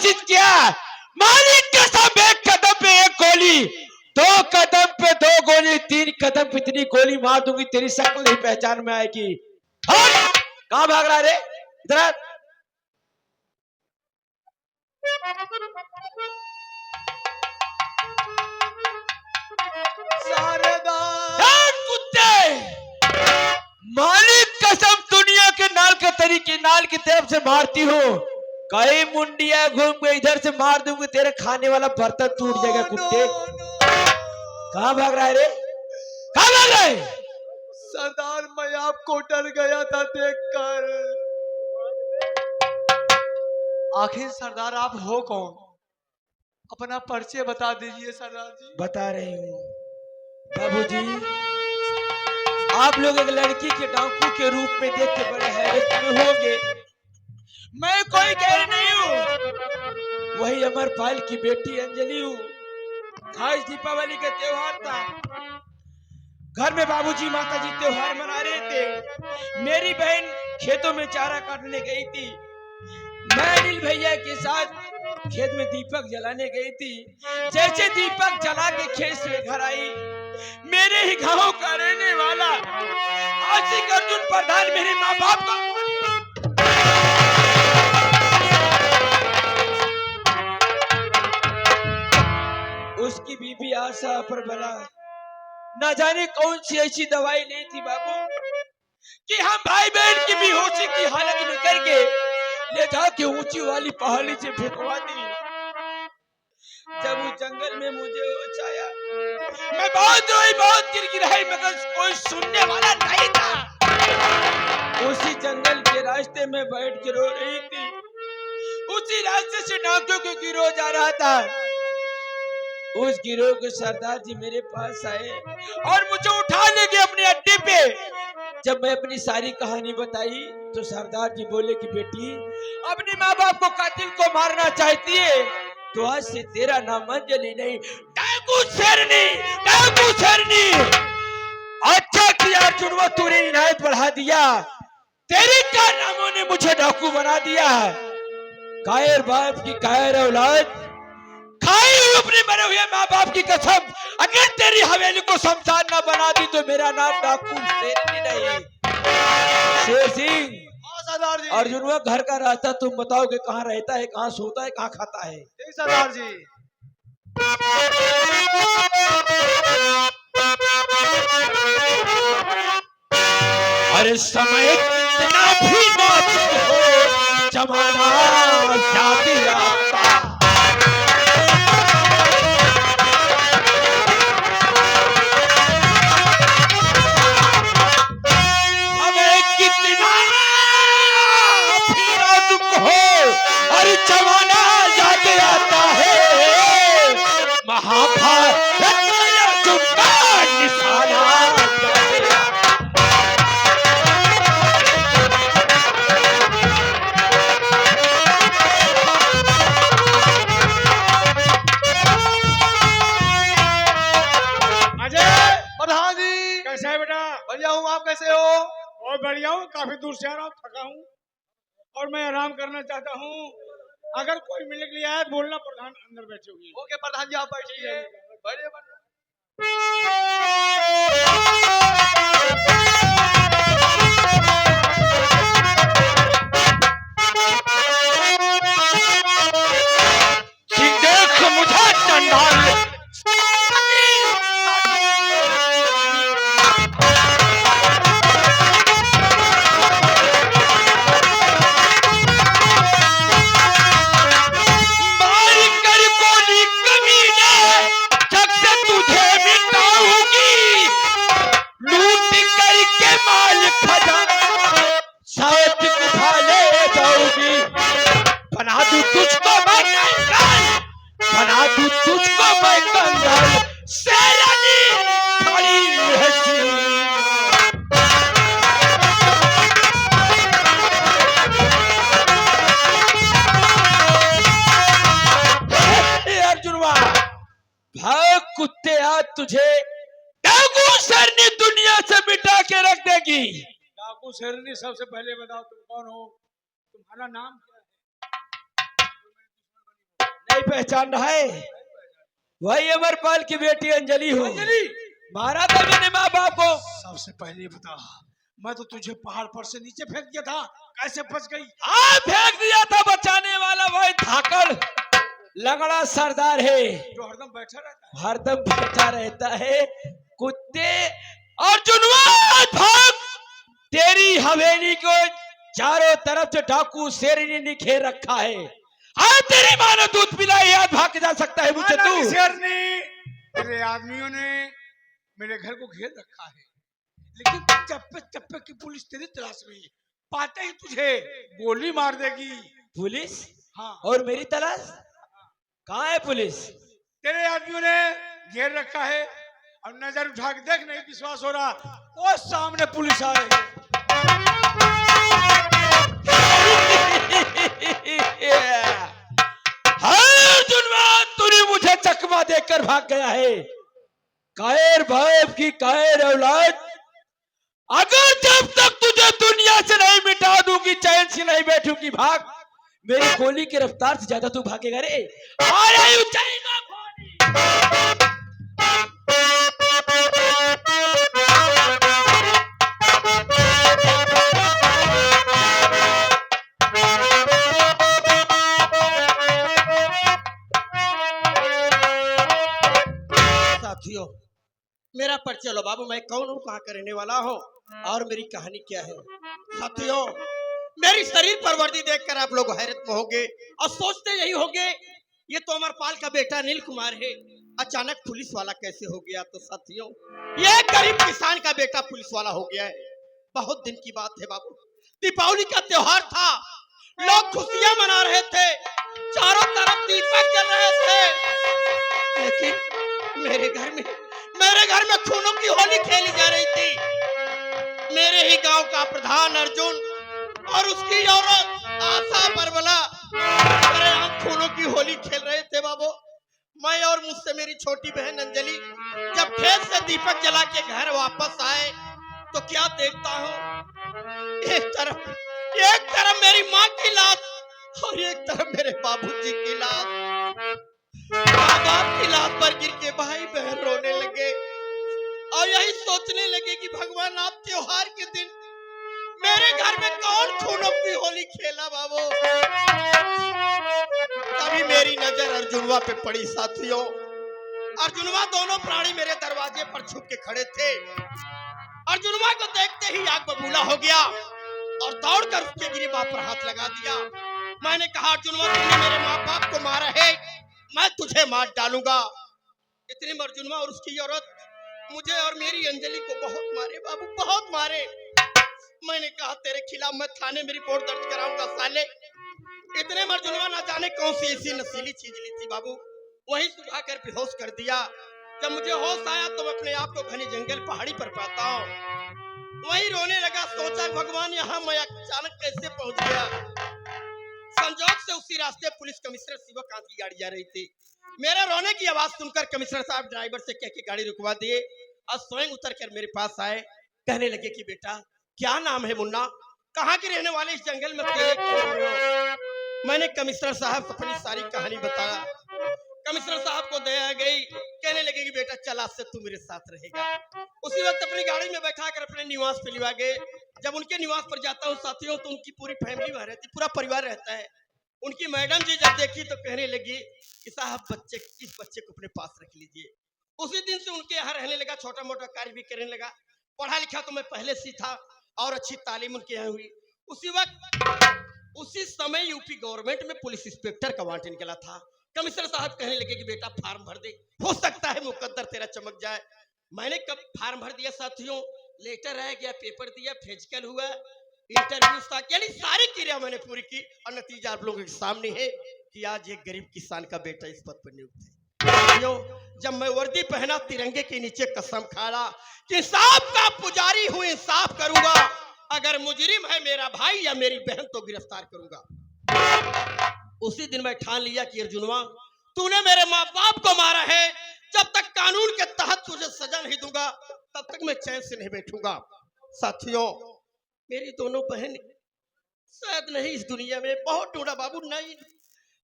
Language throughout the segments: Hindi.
घोषित किया, मालिक कसम, एक कदम पे एक गोली, दो कदम पे दो गोली, तीन कदम पे इतनी गोली मार दूंगी तेरी शक्ल नहीं पहचान में आएगी। कहां भाग रहा है रे? इधर कुत्ते, मालिक कसम दुनिया के नाल के तरीके नाल की तरफ से मारती हूँ, कई मुंडिया घूम के इधर से मार दूंगी, तेरे खाने वाला बर्तन टूट जाएगा। कुत्ते कहां भाग रहा है रे? कहां भाग रहा है? सरदार मैं आपको डर गया था देखकर। आखिर सरदार आप हो कौन? अपना परिचय बता दीजिए सरदार जी। बता रही हूँ बाबूजी, आप लोग एक लड़की के डाकू के रूप में देख के बड़े हैरत में होंगे। मैं कोई गैर नहीं हूँ, वही अमरपाल की बेटी अंजलि हूँ। आज दीपावली का त्योहार था, घर में बाबूजी माताजी त्योहार मना रहे थे। मेरी बहन खेतों में चारा काटने गई थी, मैं अनिल भैया के साथ खेत में दीपक जलाने गई थी। जैसे दीपक जला के खेत से घर आई, मेरे ही गांव का रहने वाला आशिक अर्जुन प्रधान मेरे माँ बाप को उसकी बीबी आशा पर बना, न जाने कौन सी ऐसी दवाई नहीं थी बाबू कि हम भाई बहन की बेहोशी की हालत में करके ले जाके ऊंची वाली पहाड़ी से फेंकवा दी। जब उस जंगल में मुझे होश आया, मैं बहुत रोई, बहुत गिड़गिड़ाई, मगर कोई सुनने वाला नहीं था। उसी जंगल के रास्ते में बैठ के रो रही थी, उसी रास्ते से डाकुओं के गिरोह जा रहा था। उस गिरोह के सरदार जी मेरे पास आए और मुझे उठा ले गए अपने अड्डे पे। जब मैं अपनी सारी कहानी बताई तो सरदार जी बोले कि बेटी, अपने माँ बाप को कातिल को मारना चाहती है तो आज से तेरा नाम अंजलि नहीं, डाकू शेरनी, डाकू शेरनी। अच्छा किया अर्जुन, वो तूने इनायत बढ़ा दिया, तेरे कारनामों ने मुझे डाकू बना दिया। कायर बाप की कायर औलाद, खाई हुई अपने मरे हुए माँ बाप की कसम, अगर तेरी हवेली को शमशान न बना दी तो मेरा नाम डाकू शेरनी नहीं। शेर सिंह, सरदार जी। अर्जुन वो घर का रास्ता तुम बताओ कि कहाँ रहता है, कहाँ सोता है, कहाँ खाता है? सरदार जी। अरे समय कितना भी नाजुक हो, जमाना याद आता। हमें कितना भी नाजुक हो, अरे जमाना याद आता है। महाभारत में अर्जुन का निशाना आप कैसे हो? बहुत बढ़िया हूँ, काफी दूर से आ रहा हूँ, थका हूँ और मैं आराम करना चाहता हूँ। अगर कोई मिलने के लिए आया तो बोलना प्रधान अंदर बैठे हुए। ओके प्रधान जी, आप बैठिए। देख मुझे चंडाल, बना दूं तुझको मैं कंगाल, बना दूं तुझको मैं कंगाल, शेरनी खड़ी हंसी। अर्जुनवा, भाग कुत्ते, आज तुझे डाकू शेरनी दुनिया से मिटा के रख देगी। डाकू शेरनी, सबसे पहले बताओ तुम कौन हो, तुम्हारा नाम क्या है? पहचान रहा है? वही अमरपाल की बेटी अंजलि हो। अंजलि, मारा था मैंने माँ बाप को। सबसे पहले बता, मैं तो तुझे पहाड़ पर से नीचे फेंक दिया था, कैसे बच गई? हाँ, फेंक दिया था। बचाने वाला वही धाकड़ लगड़ा सरदार है, जो हरदम बैठा रहता है। हरदम बैठा रहता है। कुत्ते और जुनवान भाग, तेरी हवेली को चारों तरफ से डाकू शेरनी ने घेर रखा है। हाँ, तेरी माँ ने दूध पिलाए, याद भाग के जा सकता है मुझे तू? शेरनी, तेरे आदमियों ने मेरे घर को घेर रखा है, लेकिन चप्पे चप्पे की पुलिस तेरी तलाश में है। पाते ही तुझे गोली मार देगी। पुलिस? हाँ, और मेरी तलाश कहाँ है? पुलिस तेरे आदमियों ने घेर रखा है, और नजर उठा के देख, नहीं विश्वास हो रहा, वो सामने पुलिस आएगी। हाँ जुनवान, तूने मुझे चकमा देकर भाग गया है। कायर बाप की कायर औलाद, अगर जब तक तुझे दुनिया से नहीं मिटा दूंगी, चैन से नहीं बैठूंगी, भाग। मेरी गोली की रफ्तार से ज्यादा तू भागेगा रे। आया ऊंचाई का गोली। साथियों, मेरा परिचय लो बाबू, मैं कौन हूँ, कहाँ का रहने वाला हूँ और मेरी कहानी क्या है। साथियों, मेरी शरीर पर वर्दी देखकर आप लोग हैरत में होंगे और सोचते यही होंगे, ये तो अमरपाल का बेटा नील कुमार है, अचानक पुलिस वाला कैसे हो गया। तो साथियों, ये गरीब किसान का बेटा पुलिस वाला हो गया है। बहुत दिन की बात है बाबू, दीपावली का त्योहार था, लोग खुशियां मना रहे थे, चारों तरफ दीपक जल रहे थे, लेकिन मेरे घर में खूनों की होली खेली जा रही थी। मेरे ही गांव का प्रधान अर्जुन और उसकी औरत आशा परवला मेरे यहाँ खूनों की होली खेल रहे थे बाबू। मैं और मुझसे मेरी छोटी बहन अंजलि जब खेत से दीपक जला के घर वापस आए तो क्या देखता हूँ, एक तरफ मेरी माँ की लाश और एक तरफ मेरे बाबूजी की लाश। माँ बाप की लाश पर गिर के भाई बहन रोने लगे और यही सोचने लगे कि भगवान, आप त्योहार के दिन मेरे घर में कौन खूनों की होली खेला बाबू। तभी मेरी नजर अर्जुनवा पे पड़ी। साथियों, अर्जुनवा दोनों प्राणी मेरे दरवाजे पर छुप के खड़े थे। अर्जुनवा को देखते ही आग बबूला हो गया और दौड़कर उसके गिरिबान पर हाथ लगा दिया। मैंने कहा, अर्जुनवा, तूने मेरे माँ बाप को मारा है, मैं तुझे मार डालूंगा। इतने में अर्जुनवा और उसकी औरत मुझे और मेरी अंजलि को बहुत मारे बाबू, बहुत मारे। मैंने कहा, तेरे खिलाफ मैं थाने में रिपोर्ट दर्ज कराऊंगा साले। इतने में अर्जुनवा न जाने कौन सी ऐसी नशीली चीज ली थी बाबू, वहीं सुबह कर बेहोश कर दिया। जब मुझे होश आया तो मैं अपने आप को घने जंगल पहाड़ी पर पाता हूँ, वहीं रोने लगा। सोचा, भगवान, यहाँ मैं अचानक कैसे पहुंच गया। संजोग से उसी रास्ते पुलिस कमिश्नर शिवकांत की गाड़ी जा रही थी। मेरे रोने की आवाज सुनकर कमिश्नर साहब ड्राइवर से कह के गाड़ी रुकवा दिए और स्वयं उतर कर मेरे पास आए। कहने लगे कि बेटा, क्या नाम है मुन्ना, कहाँ के रहने वाले, इस जंगल में अकेले क्यों हो रहे हो। मैंने कमिश्नर साहब को अपनी सारी कहानी बताया। कमिश्नर साहब को दया आ गई, कहने लगे कि बेटा चल, आज से तू मेरे साथ रहेगा। उसी वक्त अपनी गाड़ी में बैठा कर अपने निवास पे लिवा गए। जब उनके निवास पर जाता हूँ साथियों, तो उनकी पूरी फैमिली वहां रहती, पूरा परिवार रहता है। उनकी मैडम जी जब देखी तो कहने लगी कि साहब, इस बच्चे को अपने पास रख लीजिए। उसी दिन से उनके यहाँ रहने लगा, छोटा मोटा कार्य भी करने लगा। पढ़ा लिखा तो मैं पहले से था और अच्छी तालीम उनके यहाँ हुई। उसी समय यूपी गवर्नमेंट में पुलिस इंस्पेक्टर का वांट निकला था। कमिश्नर साहब कहने लगे कि बेटा फार्म भर दे, हो सकता है मुकद्दर तेरा चमक जाए। मैंने कब फार्म भर दिया साथियों, लेटर आया गया, पेपर दिया, फिजिकल हुआ, इंटरव्यू था, यानी सारी क्रिया मैंने पूरी की और नतीजा आप लोगों के सामने है कि आज एक गरीब किसान का बेटा इस पद पर नियुक्त है। जब मैं वर्दी पहना, तिरंगे के नीचे कसम खाया कि इंसाफ का पुजारी हूं, इंसाफ करूंगा, अगर मुजरिम है मेरा भाई या मेरी बहन तो गिरफ्तार करूंगा। उसी दिन मैं ठान लिया कि अर्जुनवा, तूने मेरे माँ बाप को मारा है, जब तक कानून के तहत तुझे सजा नहीं दूंगा तब तक मैं चैन से नहीं बैठूंगा। साथियों, मेरी दोनों बहन शायद नहीं इस दुनिया में, बहुत ढूंढा बाबू, नहीं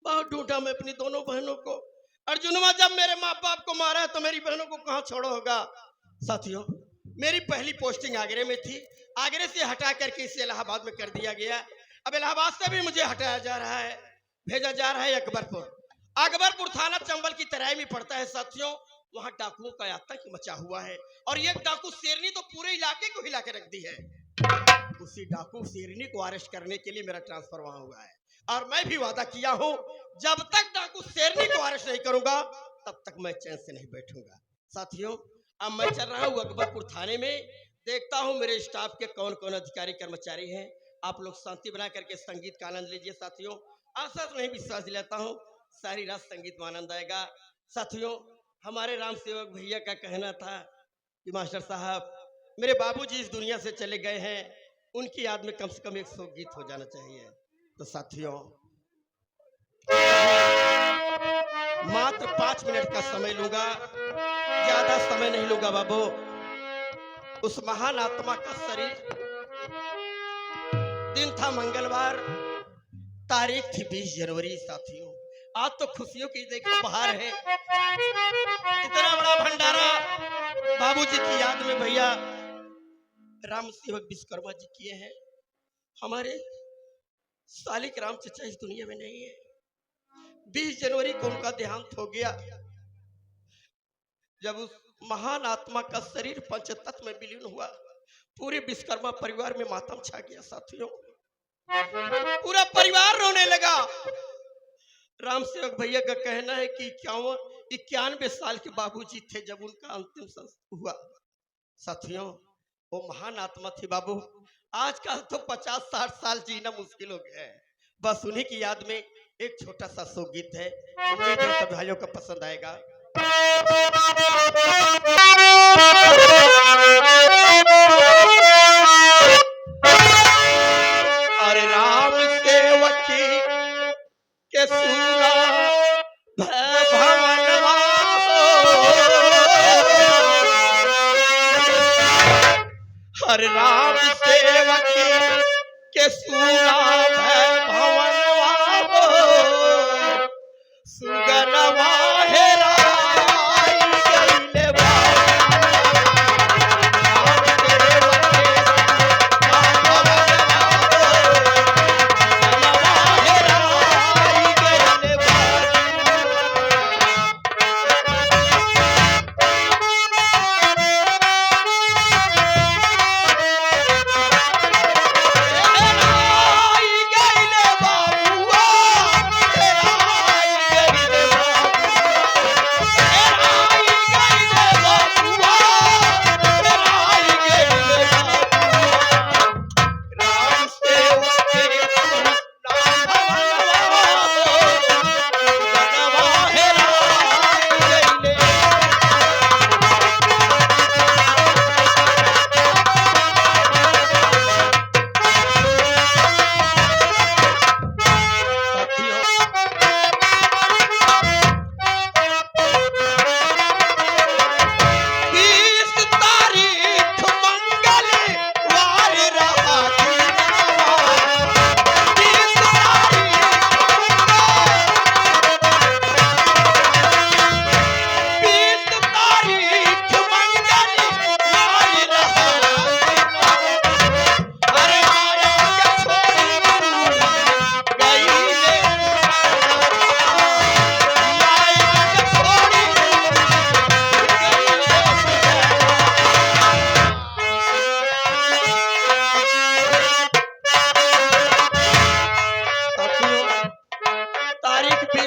बहुत ढूंढा मैं अपनी दोनों बहनों को। अर्जुनवा जब मेरे माँ बाप को मारा है तो मेरी बहनों को कहाँ छोड़ा होगा। साथियों, मेरी पहली पोस्टिंग आगरे में थी, आगरे से हटा करके इसे इलाहाबाद में कर दिया गया। अब इलाहाबाद से भी मुझे हटाया जा रहा है, भेजा जा रहा है अकबरपुर। अकबरपुर थाना चंबल की तराई में पड़ता है साथियों। वहां डाकुओं का आतंक मचा हुआ है और एक डाकू शेरनी तो पूरे इलाके को हिला के रख दी है। उसी डाकू शेरनी को अरेस्ट करने के लिए मेरा ट्रांसफर वहां हुआ है और मैं भी वादा किया हूं, जब तक डाकू शेरनी को अरेस्ट नहीं करूंगा तब तक मैं चैन से नहीं बैठूंगा। साथियों, अब मैं चल रहा हूं अकबरपुर थाने में, देखता हूं मेरे स्टाफ के कौन कौन अधिकारी कर्मचारी हैं। आप लोग शांति बना करके संगीत का आनंद लीजिए। साथियों, आशा से नहीं विश्वास दिलाता हूं सारी रात संगीत में आनंद आएगा। साथियों, हमारे राम सेवक भैया का कहना था कि मास्टर साहब, मेरे बाबूजी इस दुनिया से चले गए हैं, उनकी याद में कम से कम 100 गीत हो जाना चाहिए। तो साथियों, मात्र 5 मिनट का समय लूंगा, ज्यादा समय नहीं लूंगा बाबू। उस महान आत्मा का शरीर, दिन था मंगलवार, तारीख थी 20 जनवरी। साथियों, आज तो खुशियों की देखो बहार है। इतना बड़ा भंडारा बाबूजी की याद में भैया राम सेवक विश्वकर्मा जी किए हैं। हमारे सालिक राम चचा इस दुनिया में नहीं है। 20 जनवरी को उनका देहांत हो गया, जब उस महान आत्मा का शरीर पंचतत्व में विलीन हुआ। पूरे विश्वकर्मा परिवार में मातम छा गया। साथियों, पूरा परिवार रोने लगा। राम सेवक भैया का कहना है कि 91 साल के बाबूजी थे जब उनका अंतिम संस्कार हुआ। साथियों, वो महान आत्मा थी बाबू। आजकल तो 50-60 साल जीना मुश्किल हो गया है। बस उन्हीं की याद में एक छोटा सा शोक गीत है, उम्मीद है सब भाइयों को पसंद आएगा। अरे राम सेवक के सुना भवनवा, हरे राम सेवक के सुना भवनवा, सुगरवा हेराई गइले बा।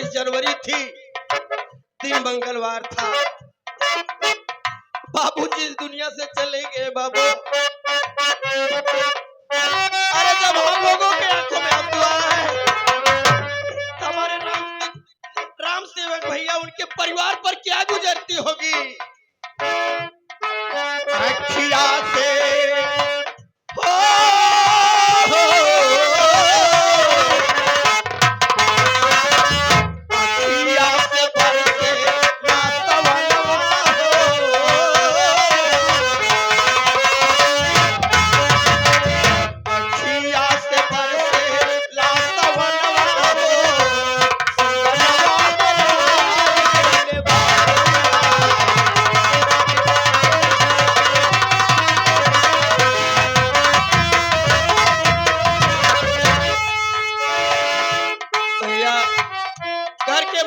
जनवरी थी, दिन मंगलवार था। बाबूजी इस दुनिया से चले गए बाबू। अरे जब हम लोगों के आंखों में आंसू आ रहा है, हमारे राम सेवक भैया उनके परिवार पर क्या गुजरती होगी। अखिया से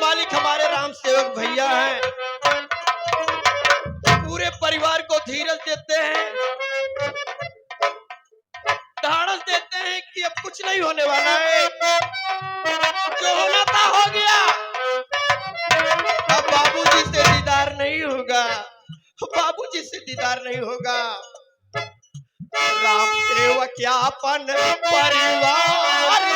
मालिक हमारे राम सेवक भैया हैं, पूरे परिवार को धीरज देते हैं, ढाढ़स देते हैं कि अब कुछ नहीं होने वाला है, जो होना था हो गया। अब बाबूजी से दीदार नहीं होगा, बाबूजी से दीदार नहीं होगा। राम सेवक यापन परिवार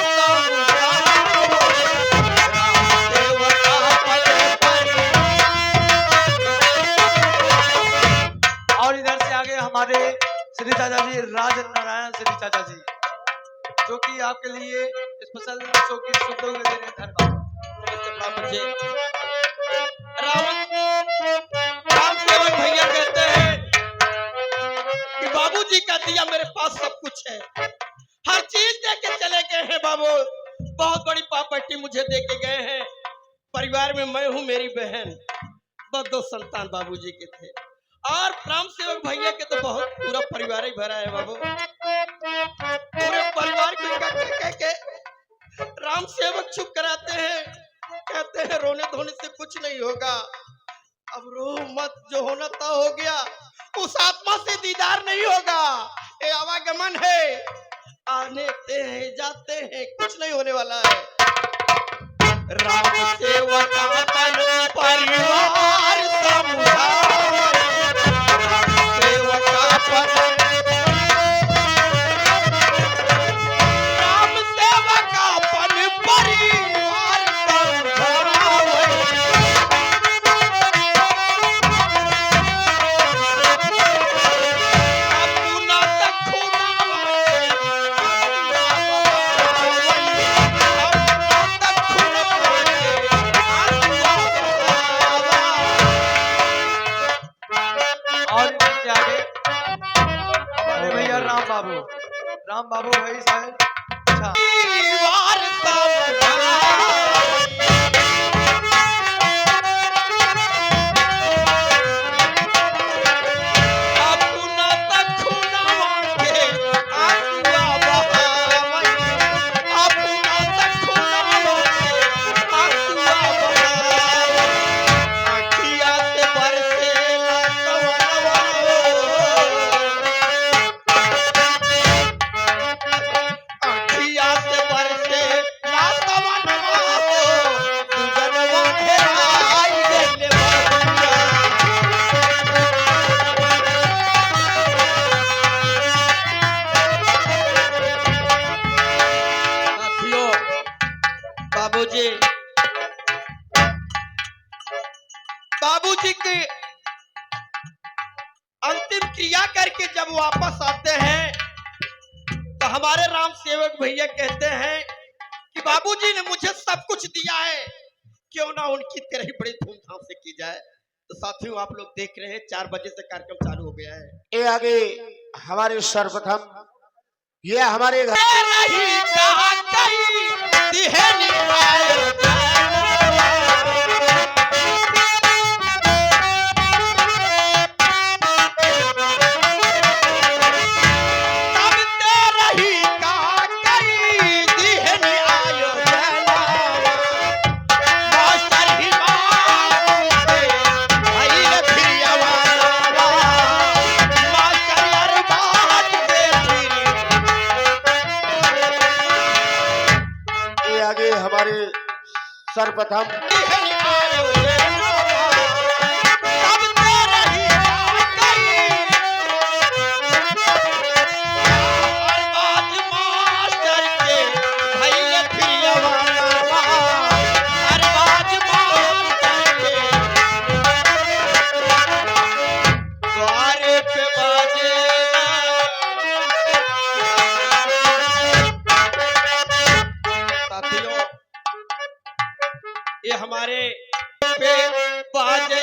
और इधर से आगे हमारे श्री चाचा जी राज नारायण श्री चाचा जी, जो कि आपके लिए स्पेशल शो की शुभ दे रहे हैं। धन्यवाद। राम सेवक भैया कहते हैं कि बाबूजी का दिया मेरे पास सब कुछ है, हर चीज दे के चले गए हैं बाबू, बहुत बड़ी प्रॉपर्टी मुझे दे के गए हैं। परिवार में मैं हूँ, मेरी बहन, बस 2 संतान बाबूजी के थे, और राम सेवक भैया के तो बहुत पूरा परिवार ही भरा है बाबू। पूरे परिवार को इकट्ठा कह के राम सेवक चुप कराते हैं, कहते हैं रोने धोने से कुछ नहीं होगा, अब रो मत, जो होना था हो गया। उस आत्मा से दीदार नहीं होगा, ये आवागमन है, आने हैं जाते हैं, कुछ नहीं होने वाला है। राम सेवक अपन परिवार समझाओ, राम सेवक अपन, राम सेवक अपन परिवार समझाओ। अपना तखुना और इधर से आगे हमारे भैया राम बाबू भाई साहब। अच्छा, परिवार समझाओ। अपना तखुना के आंसुआ बहावई, अपना तखुना के आंसुआ बहावई, अखिया से बरसेला सवनवा, अखिया से बरसेला सवनवा, गुजरवा घेराई देले बबुआ। साथियों, बाबूजी की अंतिम क्रिया करके जब वापस आते हैं तो हमारे राम सेवक भैया कहते हैं कि बाबूजी ने मुझे सब कुछ दिया है, क्यों ना उनकी तरह बड़ी धूमधाम से की जाए। तो साथियों, आप लोग देख रहे हैं 4 बजे से कार्यक्रम चालू हो गया है। ये आगे हमारे सर्वप्रथम ये हमारे घर रही कहा कहीं दिहनी आयो तब तेरा ही कहा कहीं दिहनी आयो मास्टर ही मांगे भाई ने फिर आवाज़ मास्टर यार बात दे फिर ये आगे हमारे सर्वप्रथम ये हमारे पे बाजे